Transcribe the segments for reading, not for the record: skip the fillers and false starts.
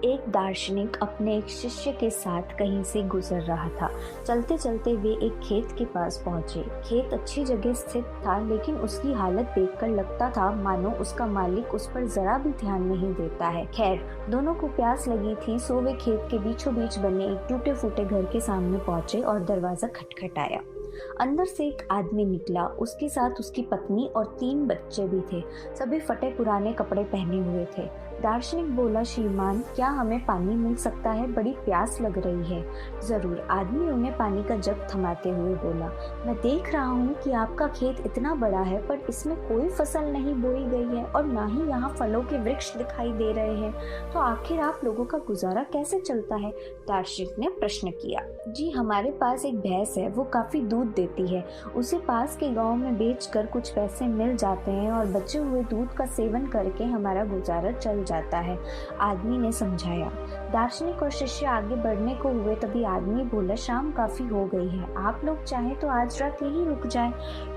एक दार्शनिक अपने एक शिष्य के साथ कहीं से गुजर रहा था। चलते चलते वे एक खेत के पास पहुंचे। खेत अच्छी जगह स्थित था, लेकिन उसकी हालत देखकर लगता था मानो उसका मालिक उस पर जरा भी ध्यान नहीं देता है। खैर, दोनों को प्यास लगी थी, सो वे खेत के बीचों बीच बने एक टूटे फूटे घर के सामने पहुंचे और दरवाजा खटखटाया। अंदर से एक आदमी निकला। उसके साथ उसकी पत्नी और 3 बच्चे भी थे। सभी फटे पुराने कपड़े पहने हुए थे। दार्शनिक बोला, श्रीमान, क्या हमें पानी मिल सकता है? बड़ी प्यास लग रही है। जरूर, आदमी उन्हें पानी का जग थमाते हुए बोला। मैं देख रहा हूँ कि आपका खेत इतना बड़ा है, पर इसमें कोई फसल नहीं बोई गई है और ना ही यहाँ फलों के वृक्ष दिखाई दे रहे हैं, तो आखिर आप लोगों का गुजारा कैसे चलता है? दार्शनिक ने प्रश्न किया। जी, हमारे पास एक भैंस है, वो काफी दूध देती है। उसे पास के गांव में बेचकर कुछ पैसे मिल जाते हैं और बचे हुए दूध का सेवन करके हमारा गुजारा चल जाता है, आदमी ने समझाया। दार्शनिक और शिष्य आगे बढ़ने को हुए, तभी आदमी बोला, शाम काफी हो गई है, आप लोग चाहे तो आज रात यहीं रुक जाएं।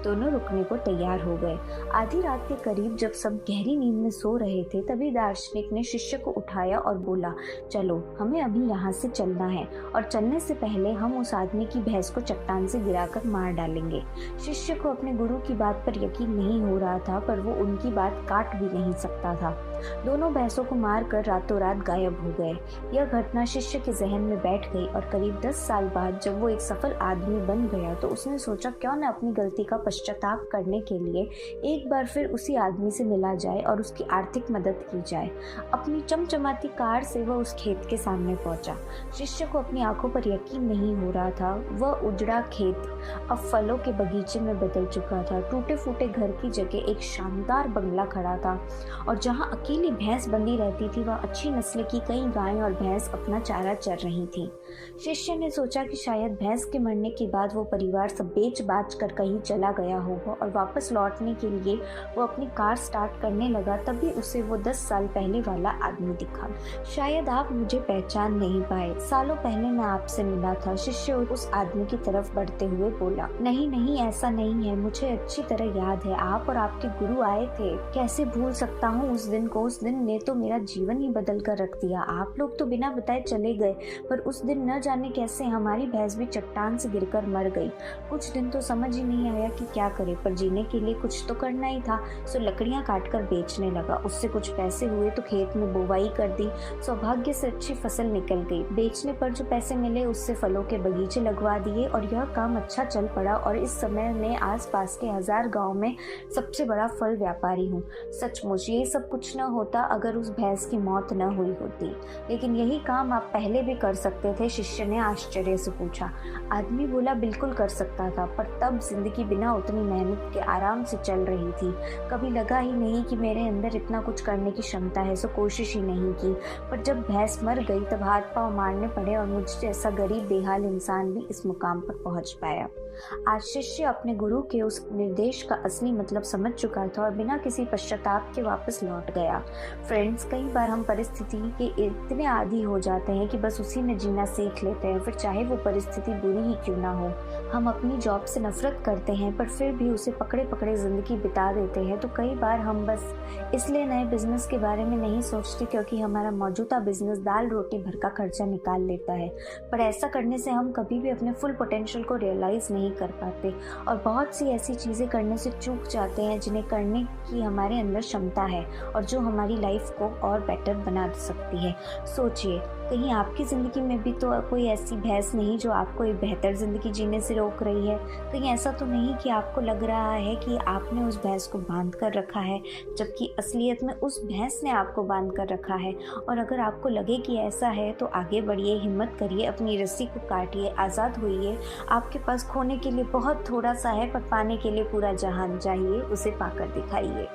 दोनों रुकने को तैयार हो गए। आधी रात के करीब जब सब गहरी नींद में सो रहे थे, तभी दार्शनिक ने शिष्य को उठाया और बोला, चलो, हमें अभी यहाँ से चलना है और चलने से पहले हम उस आदमी की भैंस को चट्टान से गिराकर मार डालेंगे। शिष्य को अपने गुरु की बात पर यकीन नहीं हो रहा था, पर वो उनकी बात काट भी नहीं सकता था। दोनों भैंसों को मारकर रातों रात गायब हो गए। यह घटना शिष्य के जहन में बैठ गई और करीब 10 साल बाद जब वो एक सफल आदमी बन गया, तो उसने सोचा, क्यों न अपनी गलती का पश्चाताप करने के लिए एक बार फिर उसी आदमी से मिला जाए और उसकी आर्थिक मदद की जाए। अपनी चमचमाती कार से वह उस खेत के सामने पहुंचा। शिष्य को अपनी आंखों पर यकीन नहीं हो रहा था। वह उजड़ा खेत अब फलों के बगीचे में बदल चुका था। टूटे फूटे घर की जगह एक शानदार बंगला खड़ा था और जहां अकेली भैंस बंधी रहती थी, वह अच्छी नस्ल की कई गायें और भैंस अपना चारा चर रही थी। शिष्य ने सोचा कि शायद भैंस के मरने के बाद वो परिवार सब बेच बाच कर कहीं चला गया होगा और वापस लौटने के लिए वो अपनी कार स्टार्ट करने लगा। तभी उसे वो 10 साल पहले वाला आदमी दिखा। शायद आप मुझे पहचान नहीं पाए, सालों पहले मैं आपसे मिला था। शिष्य उस आदमी की तरफ बढ़ते हुए बोला, नहीं नहीं, ऐसा नहीं है, मुझे अच्छी तरह याद है, आप और आपके गुरु आए थे। कैसे भूल सकता हूँ उस दिन को? उस दिन ने तो मेरा जीवन ही बदल कर रख दिया। आप लोग तो बिना बताए चले गए, पर उस दिन न जाने कैसे हमारी भैंस भी चट्टान से गिरकर मर गई। कुछ दिन तो समझ ही नहीं आया कि क्या करे, पर जीने के लिए कुछ तो करना ही था, सो लकड़ियां काटकर बेचने लगा। उससे कुछ पैसे हुए तो खेत में बुवाई कर दी। सौभाग्य से अच्छी फसल निकल गई। बेचने पर जो पैसे मिले उससे फलों के बगीचे लगवा दिए और यह काम अच्छा चल पड़ा और इस समय मैं आसपास के 1000 गांव में सबसे बड़ा फल व्यापारी हूँ। सचमुच ये सब कुछ न होता अगर उस भैंस की मौत न हुई होती। लेकिन यही काम आप पहले भी कर सकते थे? शिष्य ने आश्चर्य से पूछा। आदमी बोला, बिल्कुल कर सकता था, पर तब जिंदगी बिना उतनी मेहनत के आराम से चल रही थी। कभी लगा ही नहीं कि मेरे अंदर इतना कुछ करने की क्षमता है, सो कोशिश ही नहीं की। पर जब भैंस मर गई तब हाथ पांव मारने पड़े और मुझ जैसा गरीब बेहाल इंसान भी इस मुकाम पर पहुंच पाया। आज शिष्य अपने गुरु के उस निर्देश का असली मतलब समझ चुका था और बिना किसी पश्चाताप के वापस लौट गया। फ्रेंड्स, कई बार हम परिस्थिति के इतने आदी हो जाते हैं कि बस उसी में जीना सीख लेते हैं, फिर चाहे वो परिस्थिति बुरी ही क्यों ना हो। हम अपनी जॉब से नफरत करते हैं, पर फिर भी उसे पकड़े पकड़े जिंदगी बिता देते हैं। तो कई बार हम बस इसलिए नए बिजनेस के बारे में नहीं सोचते क्योंकि हमारा मौजूदा बिजनेस दाल रोटी भर का खर्चा निकाल लेता है। पर ऐसा करने से हम कभी भी अपने फुल पोटेंशियल को रियलाइज नहीं कर पाते और बहुत सी ऐसी चीजें करने से चूक जाते हैं जिन्हें करने की हमारे अंदर क्षमता है और जो हमारी लाइफ को और बेटर बना सकती है। सोचिए, कहीं आपकी ज़िंदगी में भी तो कोई ऐसी भैंस नहीं जो आपको एक बेहतर ज़िंदगी जीने से रोक रही है? कहीं ऐसा तो नहीं कि आपको लग रहा है कि आपने उस भैंस को बांध कर रखा है, जबकि असलियत में उस भैंस ने आपको बांध कर रखा है? और अगर आपको लगे कि ऐसा है तो आगे बढ़िए, हिम्मत करिए, अपनी रस्सी को काटिए, आज़ाद होइए। आपके पास खोने के लिए बहुत थोड़ा सा है, पर पाने के लिए पूरा जहान चाहिए, उसे पाकर दिखाइए।